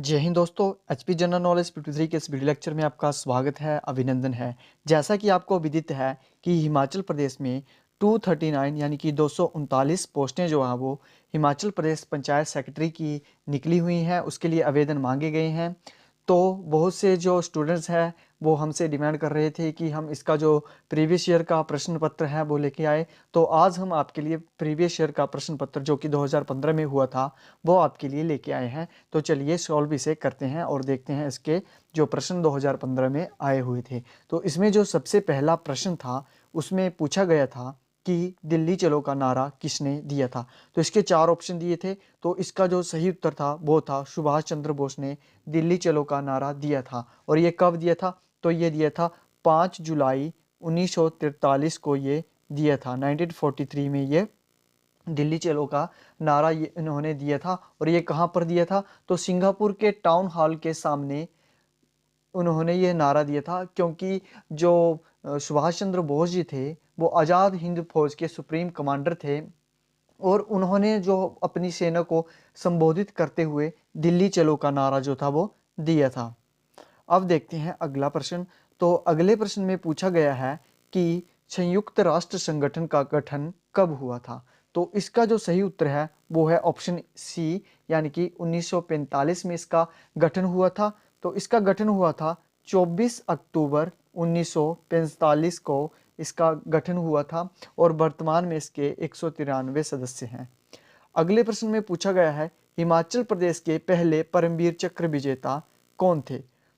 जय हिंद दोस्तों। HP general knowledge 53 के इस वीडियो लेक्चर में आपका स्वागत है, अभिनंदन है। जैसा कि आपको विदित है कि हिमाचल प्रदेश में 239 यानी कि 239 पोस्टें जो हैं वो हिमाचल प्रदेश पंचायत सेक्रेटरी की निकली हुई हैं, उसके लिए आवेदन मांगे गए हैं। तो बहुत से जो स्टूडेंट्स हैं वो हमसे डिमांड कर रहे थे कि हम इसका जो प्रीवियस ईयर का प्रश्न पत्र है वो लेके आए। तो आज हम आपके लिए प्रीवियस ईयर का प्रश्न पत्र जो कि 2015 में हुआ था वो आपके लिए लेके आए हैं। तो चलिए सॉल्व इसे करते हैं और देखते हैं इसके जो प्रश्न 2015 में आए हुए थे। तो इसमें जो सबसे पहला प्रश्न था उसमें पूछा गया था कि दिल्ली चलो का नारा किसने दिया था। तो इसके 4 ऑप्शन दिए थे। तो इसका जो सही उत्तर था वो था सुभाष चंद्र बोस ने दिल्ली चलो का नारा दिया था। और ये कब दिया था? तो ये दिया था 5 जुलाई 1943 को ये दिया था। 1943 में ये दिल्ली चलो का नारा ये इन्होंने दिया था। और ये कहाँ पर दिया था? तो सिंगापुर के टाउन हॉल के सामने उन्होंने ये नारा दिया था, क्योंकि जो सुभाष चंद्र बोस जी थे वो आज़ाद हिंद फौज के सुप्रीम कमांडर थे और उन्होंने जो अपनी सेना को संबोधित करते हुए दिल्ली चलो का नारा जो था वो दिया था। अब देखते हैं अगला प्रश्न। तो अगले प्रश्न में पूछा गया है कि संयुक्त राष्ट्र संगठन का गठन कब हुआ था। तो इसका जो सही उत्तर है वो है ऑप्शन सी, यानी कि 1945 में इसका गठन हुआ था। तो इसका गठन हुआ था 24 अक्टूबर 1945 को इसका गठन हुआ था और वर्तमान में इसके 193 सदस्य हैं। अगले प्रश्न में पूछा गया है हिमाचल प्रदेश के पहले परमवीर चक्र विजेता कौन थे।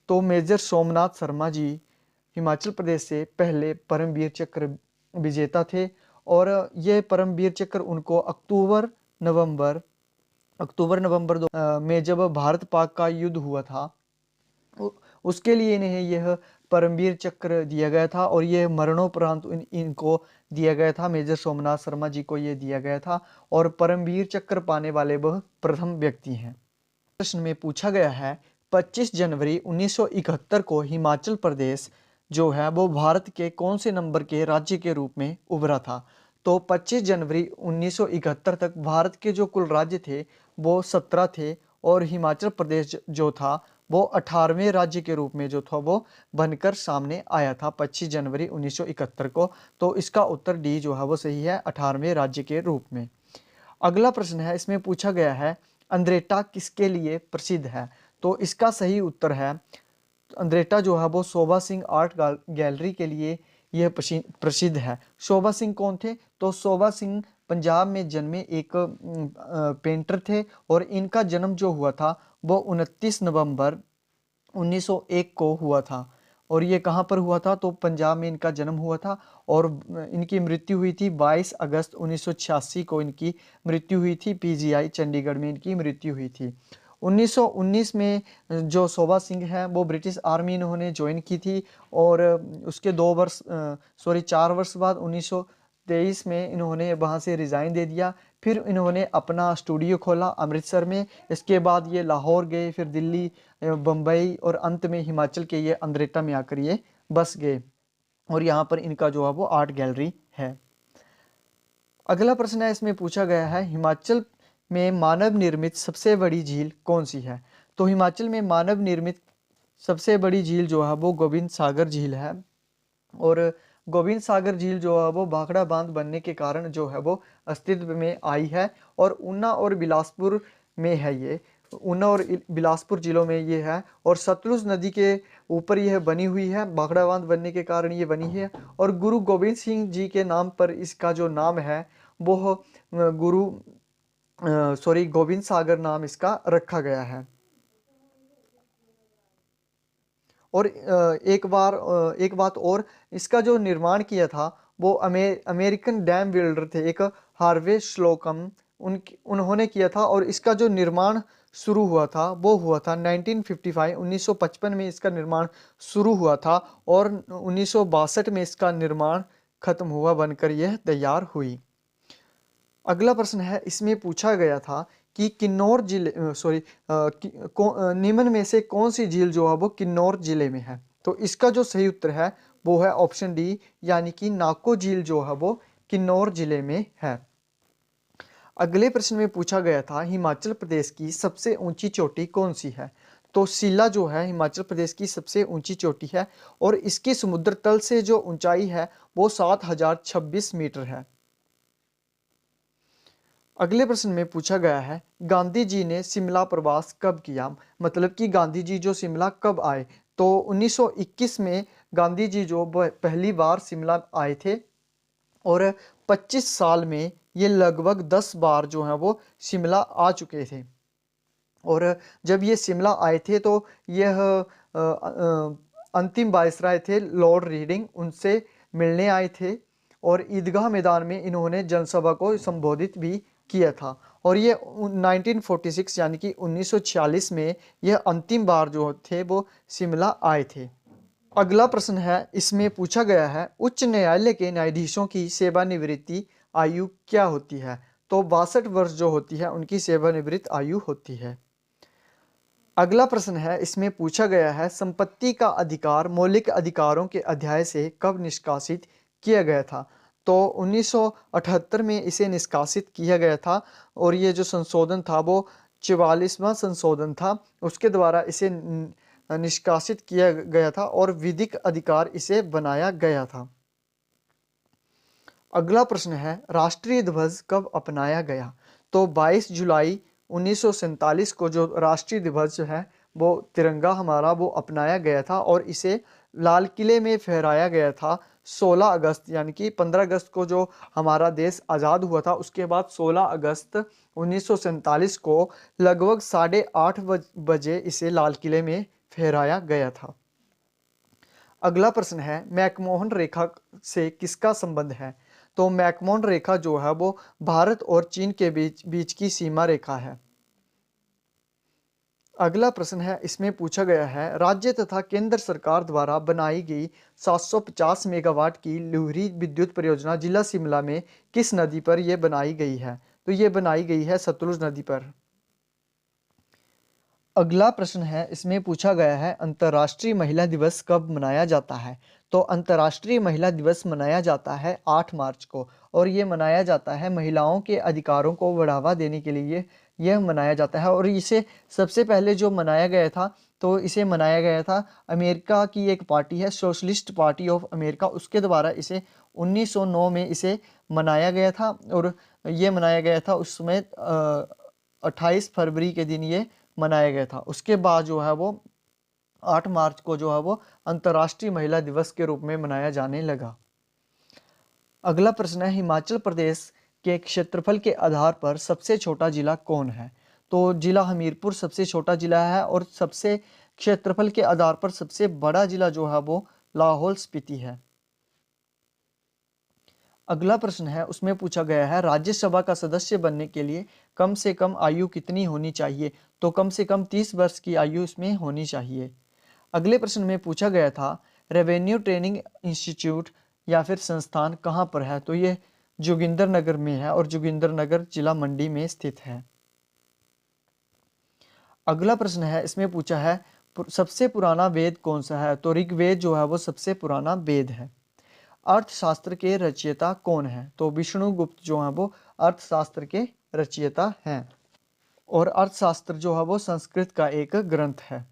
तो मेजर सोमनाथ शर्मा जी हिमाचल प्रदेश से पहले परमवीर चक्र विजेता थे। और ये परमवीर चक्र उनको अक्टूबर नवंबर में जब भारत पाक का युद्ध हुआ था उसके लिए इन्हें यह परमवीर चक्र दिया गया था। और ये मरणोपरांत इनको दिया गया था। मेजर सोमनाथ शर्मा जी को ये दिया गया था और परमवीर चक्र पाने वाले वह प्रथम व्यक्ति हैं। प्रश्न में पूछा गया है 25 जनवरी 1971 को हिमाचल प्रदेश जो है वो भारत के कौन से नंबर के राज्य के रूप में उभरा था। तो 25 जनवरी 1971 तक भारत के जो कुल राज्य थे वो 17 थे और हिमाचल प्रदेश जो था वो 18वें राज्य के रूप में जो था वो बनकर सामने आया था 25 जनवरी 1971 को। तो इसका उत्तर डी जो है वो सही है, 18वें राज्य के रूप में। अगला प्रश्न है, इसमें पूछा गया है अंद्रेटा किसके लिए प्रसिद्ध है। तो इसका सही उत्तर है अंद्रेटा जो है वो शोभा सिंह आर्ट गैलरी के लिए यह प्रसिद्ध है। शोभा सिंह कौन थे? तो शोभा सिंह पंजाब में जन्मे एक पेंटर थे और इनका जन्म जो हुआ था वो 29 नवंबर 1901 को हुआ था। और ये कहाँ पर हुआ था? तो पंजाब में इनका जन्म हुआ था और इनकी मृत्यु हुई थी 22 अगस्त 1986 को इनकी मृत्यु हुई थी। पीजीआई चंडीगढ़ में इनकी मृत्यु हुई थी। 1919 में जो शोभा सिंह है वो ब्रिटिश आर्मी इन्होंने ज्वाइन की थी और उसके 4 वर्ष बाद 1923 में इन्होंने वहाँ से रिज़ाइन दे दिया। फिर इन्होंने अपना स्टूडियो खोला अमृतसर में। इसके बाद ये लाहौर गए, फिर दिल्ली, बम्बई और अंत में हिमाचल के ये अंद्रेटा में आकर ये बस गए और यहाँ पर इनका जो है वो आर्ट गैलरी है। अगला प्रश्न है, इसमें पूछा गया है हिमाचल में मानव निर्मित सबसे बड़ी झील कौन सी है। तो हिमाचल में मानव निर्मित सबसे बड़ी झील जो है वो गोविंद सागर झील है। और गोविंद सागर झील जो है वो भाखड़ा बांध बनने के कारण जो है वो अस्तित्व में आई है और ऊना और बिलासपुर में है ये। ऊना और बिलासपुर जिलों में ये है और सतलुज नदी के ऊपर यह बनी हुई है। भाखड़ा बांध बनने के कारण ये बनी है और गुरु गोविंद सिंह जी के नाम पर इसका जो नाम है वो गोविंद सागर नाम इसका रखा गया है। और एक बात और, इसका जो निर्माण किया था वो अमेरिकन डैम बिल्डर थे, एक हार्वे स्लोकम उन्होंने किया था। और इसका जो निर्माण शुरू हुआ था वो हुआ था 1955 में इसका निर्माण शुरू हुआ था और 1962 में इसका निर्माण खत्म हुआ, बनकर यह तैयार हुई। अगला प्रश्न है, इसमें पूछा गया था कि किन्नौर जिले निम्न में से कौन सी झील जो है वो किन्नौर जिले में है। तो इसका जो सही उत्तर है वो है ऑप्शन डी, यानी कि नाको झील जो है वो किन्नौर जिले में है। अगले प्रश्न में पूछा गया था हिमाचल प्रदेश की सबसे ऊंची चोटी कौन सी है। तो शिला जो है हिमाचल प्रदेश की सबसे ऊंची चोटी है और इसकी समुद्र तल से जो ऊंचाई है वो 7026 मीटर है। अगले प्रश्न में पूछा गया है गांधी जी ने शिमला प्रवास कब किया, मतलब कि गांधी जी जो शिमला कब आए। तो 1921 में गांधी जी जो पहली बार शिमला आए थे और 25 साल में ये लगभग 10 बार जो है वो शिमला आ चुके थे। और जब ये शिमला आए थे तो यह अंतिम वायसराय थे लॉर्ड रीडिंग, उनसे मिलने आए थे और ईदगाह मैदान में इन्होंने जनसभा को संबोधित भी किया था। और ये 1946 यानी कि 1946 में यह अंतिम बार जो थे वो शिमला आए थे। अगला प्रश्न है इसमें पूछा गया है उच्च न्यायालय के न्यायाधीशों की सेवानिवृत्ति आयु क्या होती है। तो 62 वर्ष जो होती है उनकी सेवानिवृत्त आयु होती है। अगला प्रश्न है इसमें पूछा गया है संपत्ति का अधिकार मौलिक अधिकारों के अध्याय से कब निष्कासित किया गया था। तो 1978 में इसे निष्कासित किया गया था और ये जो संशोधन था वो 44वां संशोधन था, उसके द्वारा इसे निष्कासित किया गया था और विधिक अधिकार इसे बनाया गया था। अगला प्रश्न है राष्ट्रीय ध्वज कब अपनाया गया। तो 22 जुलाई 1947 को जो राष्ट्रीय ध्वज है वो तिरंगा हमारा वो अपनाया गया था और इसे लाल किले में फहराया गया था 16 अगस्त, यानी कि 15 अगस्त को जो हमारा देश आज़ाद हुआ था उसके बाद 16 अगस्त 1947 को लगभग 8:30 बजे इसे लाल किले में फहराया गया था। अगला प्रश्न है मैकमोहन रेखा से किसका संबंध है। तो मैकमोहन रेखा जो है वो भारत और चीन के बीच की सीमा रेखा है। अगला प्रश्न है इसमें पूछा गया है राज्य तथा केंद्र सरकार द्वारा बनाई गई 750 मेगावाट की लुहरी विद्युत परियोजना जिला शिमला में किस नदी पर यह बनाई गई है। तो ये बनाई गई है सतलुज नदी पर। अगला प्रश्न है इसमें पूछा गया है अंतर्राष्ट्रीय महिला दिवस कब मनाया जाता है। तो अंतर्राष्ट्रीय महिला दिवस मनाया जाता है 8 मार्च को और ये मनाया जाता है महिलाओं के अधिकारों को बढ़ावा देने के लिए यह मनाया जाता है। और इसे सबसे पहले जो मनाया गया था तो इसे मनाया गया था अमेरिका की एक पार्टी है सोशलिस्ट पार्टी ऑफ अमेरिका, उसके द्वारा इसे 1909 में इसे मनाया गया था और ये मनाया गया था उसमें 28 फरवरी के दिन ये मनाया गया था। उसके बाद जो है वो 8 मार्च को जो है वो अंतर्राष्ट्रीय महिला दिवस के रूप में मनाया जाने लगा। अगला प्रश्न है हिमाचल प्रदेश के क्षेत्रफल के आधार पर सबसे छोटा जिला कौन है। तो जिला हमीरपुर सबसे छोटा जिला है और सबसे क्षेत्रफल के आधार पर सबसे बड़ा जिला जो है वो लाहौल स्पीति है। अगला प्रश्न है उसमें पूछा गया है राज्यसभा का सदस्य बनने के लिए कम से कम आयु कितनी होनी चाहिए। तो कम से कम 30 वर्ष की आयु इसमें होनी चाहिए। अगले प्रश्न में पूछा गया था रेवेन्यू ट्रेनिंग इंस्टीट्यूट या फिर संस्थान कहाँ पर है। तो ये जोगिंदरनगर में है और जोगिंदरनगर जिला मंडी में स्थित है। अगला प्रश्न है इसमें पूछा है सबसे पुराना वेद कौन सा है। तो ऋग्वेद जो है वो सबसे पुराना वेद है। अर्थशास्त्र के रचयिता कौन है। तो विष्णुगुप्त जो है वो अर्थशास्त्र के रचयिता हैं और अर्थशास्त्र जो है वो संस्कृत का एक ग्रंथ है।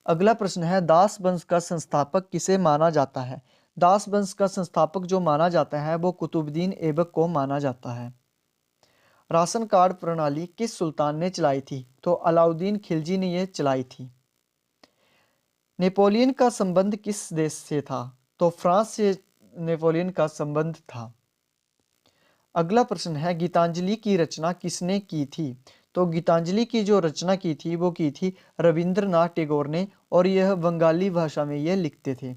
अगला प्रश्न है दास वंश का संस्थापक किसे माना जाता है। दास वंश का संस्थापक जो माना जाता है वो कुतुबुद्दीन ऐबक को माना जाता है। राशन कार्ड प्रणाली किस सुल्तान ने चलाई थी। तो अलाउद्दीन खिलजी ने यह चलाई थी। नेपोलियन का संबंध किस देश से था। तो फ्रांस से नेपोलियन का संबंध था। अगला प्रश्न है गीतांजलि की रचना किसने की थी। तो गीतांजलि की जो रचना की थी वो की थी रविंद्रनाथ टैगोर ने और यह बंगाली भाषा में यह लिखते थे।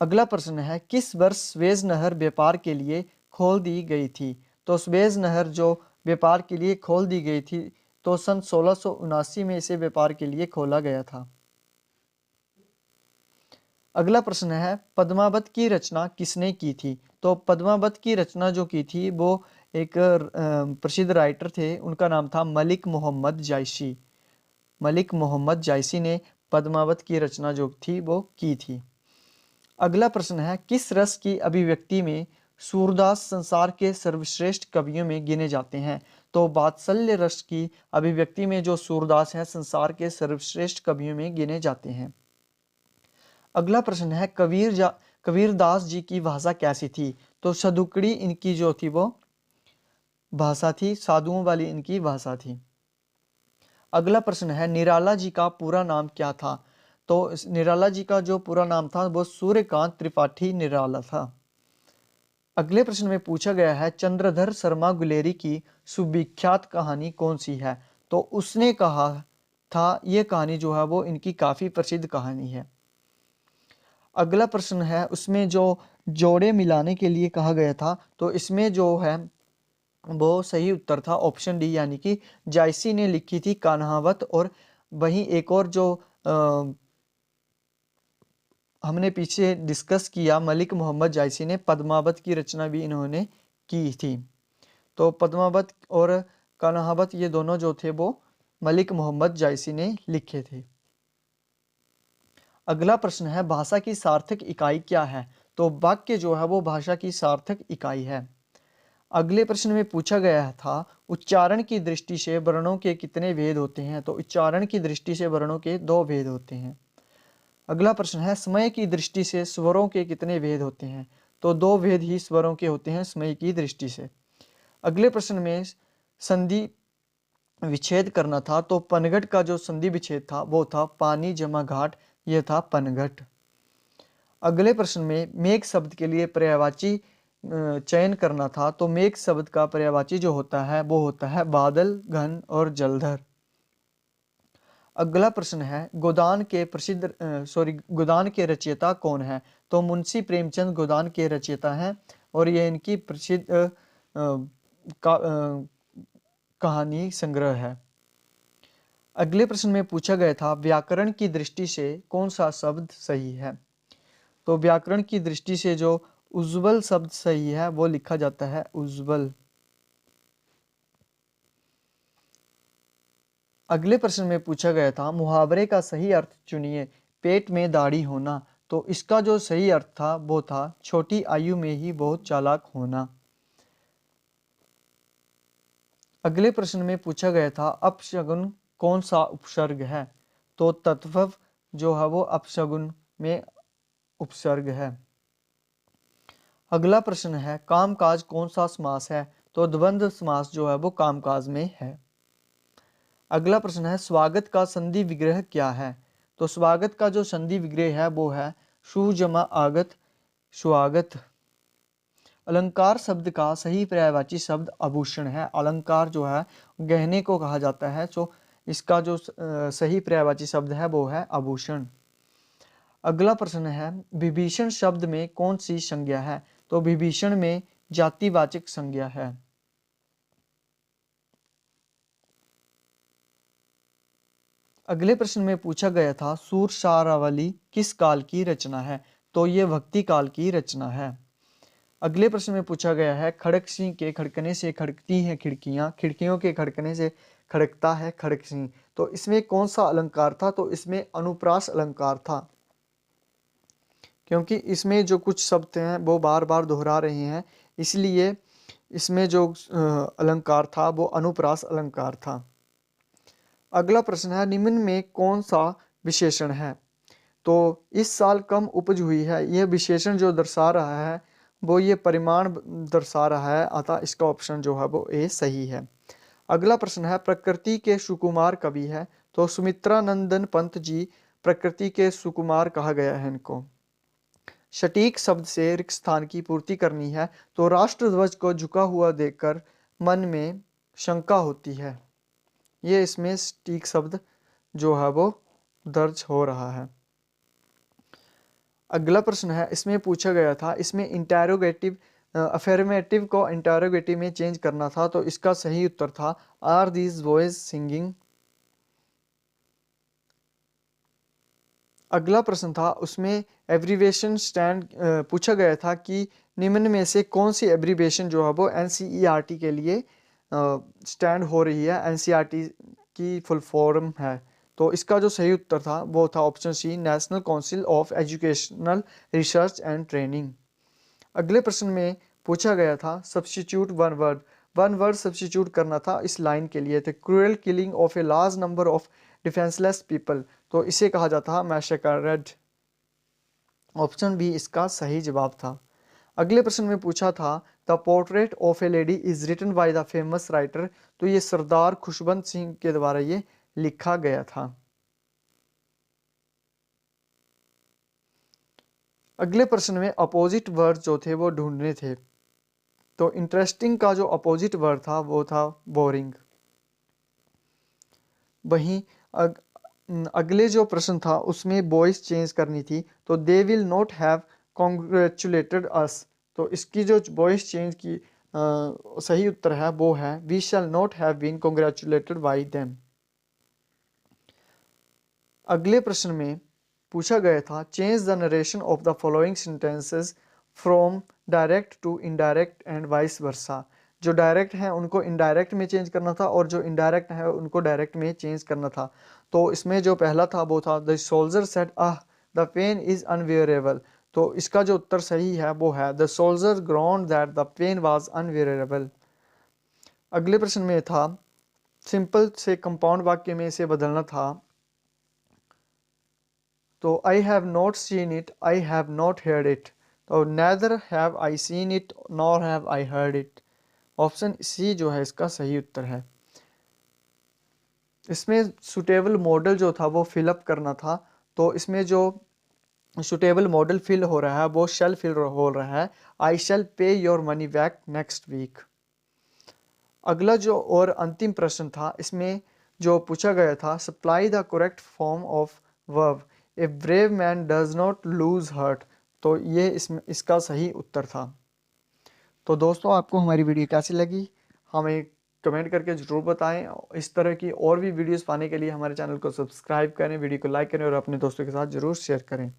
अगला प्रश्न है किस वर्ष स्वेज नहर व्यापार के लिए खोल दी गई थी। तो स्वेज नहर जो व्यापार के लिए खोल दी गई थी तो सन 1679 में इसे व्यापार के लिए खोला गया था। अगला प्रश्न है पद्मावत की रचना किसने की थी। तो पद्मावत की रचना जो की थी वो एक प्रसिद्ध राइटर थे, उनका नाम था मलिक मोहम्मद जायसी। मलिक मोहम्मद जायसी ने पद्मावत की रचना जो थी वो की थी। अगला प्रश्न है किस रस की अभिव्यक्ति में सूरदास संसार के सर्वश्रेष्ठ कवियों में गिने जाते हैं। तो वात्सल्य रस की अभिव्यक्ति में जो सूरदास हैं संसार के सर्वश्रेष्ठ कवियों में गिने जाते हैं। अगला प्रश्न है कबीरदास जी की भाषा कैसी थी? तो सदुकड़ी इनकी जो थी वो भाषा थी, साधुओं वाली इनकी भाषा थी। अगला प्रश्न है निराला जी का पूरा नाम क्या था? तो निराला जी का जो पूरा नाम था वो सूर्यकांत त्रिपाठी निराला था। अगले प्रश्न में पूछा गया है चंद्रधर शर्मा गुलेरी की सुविख्यात कहानी कौन सी है? तो उसने कहा था ये कहानी जो है वो इनकी काफी प्रसिद्ध कहानी है। अगला प्रश्न है उसमें जो जोड़े मिलाने के लिए कहा गया था, तो इसमें जो है वो सही उत्तर था ऑप्शन डी, यानी कि जायसी ने लिखी थी कान्हावत। और वहीं एक और जो हमने पीछे डिस्कस किया मलिक मोहम्मद जायसी ने पद्मावत की रचना भी इन्होंने की थी। तो पद्मावत और कान्हावत ये दोनों जो थे वो मलिक मोहम्मद जायसी ने लिखे थे। अगला प्रश्न है भाषा की सार्थक इकाई क्या है? तो वाक्य जो है वो भाषा की सार्थक इकाई है। अगले प्रश्न में पूछा गया था उच्चारण की दृष्टि से वर्णों के कितने भेद होते हैं? तो उच्चारण की दृष्टि से वर्णों के 2 भेद होते हैं। अगला प्रश्न है समय की दृष्टि से स्वरों के कितने भेद होते हैं? तो 2 भेद ही स्वरों के होते हैं समय की दृष्टि से। अगले प्रश्न में संधि विच्छेद करना था, तो पनघट का जो संधि विच्छेद था वो था पानी जमा घाट, यह था पनघट। अगले प्रश्न में मेघ शब्द के लिए पर्यायवाची चयन करना था, तो मेघ शब्द का पर्यायवाची जो होता है वो होता है बादल, घन और जलधर। अगला प्रश्न है गोदान के रचयिता कौन है? तो मुंशी प्रेमचंद गोदान के रचयिता हैं और ये इनकी प्रसिद्ध कहानी संग्रह है। अगले प्रश्न में पूछा गया था व्याकरण की दृष्टि से कौन सा शब्द सही है? तो व्याकरण की दृष्टि से जो उज्ज्वल शब्द सही है वो लिखा जाता है उज्ज्वल। अगले प्रश्न में पूछा गया था मुहावरे का सही अर्थ चुनिए, पेट में दाढ़ी होना। तो इसका जो सही अर्थ था वो था छोटी आयु में ही बहुत चालाक होना। अगले प्रश्न में पूछा गया था अपशगुन कौन सा उपसर्ग है? तो तत्व जो है वो अपशगुन में उपसर्ग है। अगला प्रश्न है कामकाज कौन सा समास है? तो द्वंद्व समास जो है वो कामकाज में है। अगला प्रश्न है स्वागत का संधि विग्रह क्या है? तो स्वागत का जो संधि विग्रह है वो है शु जमा आगत, स्वागत। अलंकार शब्द का सही पर्यायवाची शब्द आभूषण है। अलंकार जो है गहने को कहा जाता है, तो इसका जो सही पर्यायवाची शब्द है वो है आभूषण। अगला प्रश्न है विभीषण शब्द में कौन सी संज्ञा है? तो विभीषण में जातिवाचक संज्ञा है। अगले प्रश्न में पूछा गया था सूरशारावली किस काल की रचना है? तो ये भक्ति काल की रचना है। अगले प्रश्न में पूछा गया है खड़क सिंह के खड़कने से खड़कती हैं खिड़कियां, खिड़कियों के खड़कने से खड़कता है खड़क सिंह। तो इसमें कौन सा अलंकार था? तो इसमें अनुप्रास अलंकार था, क्योंकि इसमें जो कुछ शब्द हैं वो बार बार दोहरा रहे हैं, इसलिए इसमें जो अलंकार था वो अनुप्रास अलंकार था। अगला प्रश्न है निम्न में कौन सा विशेषण है? तो इस साल कम उपज हुई है, यह विशेषण जो दर्शा रहा है वो ये परिमाण दर्शा रहा है, अतः इसका ऑप्शन जो है वो ए सही है। अगला प्रश्न है प्रकृति के सुकुमार कवि है? तो सुमित्रानंदन पंत जी प्रकृति के सुकुमार कहा गया है इनको। सटीक शब्द से रिक्त स्थान की पूर्ति करनी है, तो राष्ट्रध्वज को झुका हुआ देखकर मन में शंका होती है, ये इसमें सटीक शब्द जो है वो दर्ज हो रहा है। अगला प्रश्न है इसमें पूछा गया था इसमें इंटेरोगेटिव अफर्मेटिव को इंटेरोगेटिव में चेंज करना था, तो इसका सही उत्तर था आर दीज बॉयज सिंगिंग। अगला प्रश्न था उसमें एब्रीवेशन स्टैंड पूछा गया था कि निम्न में से कौन सी एब्रीवेशन जो है वो एनसीईआरटी के लिए स्टैंड हो रही है, एनसीईआरटी की फुल फॉर्म है। तो इसका जो सही उत्तर था वो था option C National Council of Educational Research and Training. अगले प्रश्न में पूछा गया था substitute one word, one word substitute करना था इस लाइन के लिए, थे cruel killing of a large number of defenseless people, तो इसे कहा जाता है मैसेकर। ऑप्शन बी इसका सही जवाब था। अगले प्रश्न में पूछा था the portrait of a lady is written by the famous writer, तो ये सरदार खुशबंत सिंह के द्वारा ये लिखा गया था। अगले प्रश्न में अपोजिट वर्ड जो थे वो ढूंढने थे, तो इंटरेस्टिंग का जो अपोजिट वर्ड था वो था बोरिंग। वहीं अगले जो प्रश्न था उसमें वॉइस चेंज करनी थी, तो they will not have congratulated us, तो इसकी जो वॉइस चेंज की सही उत्तर है वो है we shall not have been congratulated by them. अगले प्रश्न में पूछा गया था change the narration of the following sentences from direct to indirect and vice versa, जो डायरेक्ट हैं उनको इनडायरेक्ट में चेंज करना था और जो इनडायरेक्ट है उनको डायरेक्ट में चेंज करना था। तो इसमें जो पहला था वो था the soldier said ah the pain is unbearable, तो इसका जो उत्तर सही है वो है the soldier groaned that the pain was unbearable. अगले प्रश्न में था सिंपल से कंपाउंड वाक्य में इसे बदलना था, तो I have not seen it, I have not heard it, तो neither have I seen it nor have I heard it. Option C जो है इसका सही उत्तर है। इसमें सुटेबल मॉडल जो था वो फिलअप करना था, तो इसमें जो सुटेबल मॉडल फिल हो रहा है वो शेल फिल हो रहा है I shall pay your money back next week. अगला जो और अंतिम प्रश्न था इसमें जो पूछा गया था supply the correct form of verb, a brave man does not lose hurt, तो ये इसका सही उत्तर था। तो दोस्तों आपको हमारी वीडियो कैसी लगी हमें कमेंट करके ज़रूर बताएं। इस तरह की और भी वीडियोस पाने के लिए हमारे चैनल को सब्सक्राइब करें, वीडियो को लाइक करें और अपने दोस्तों के साथ ज़रूर शेयर करें।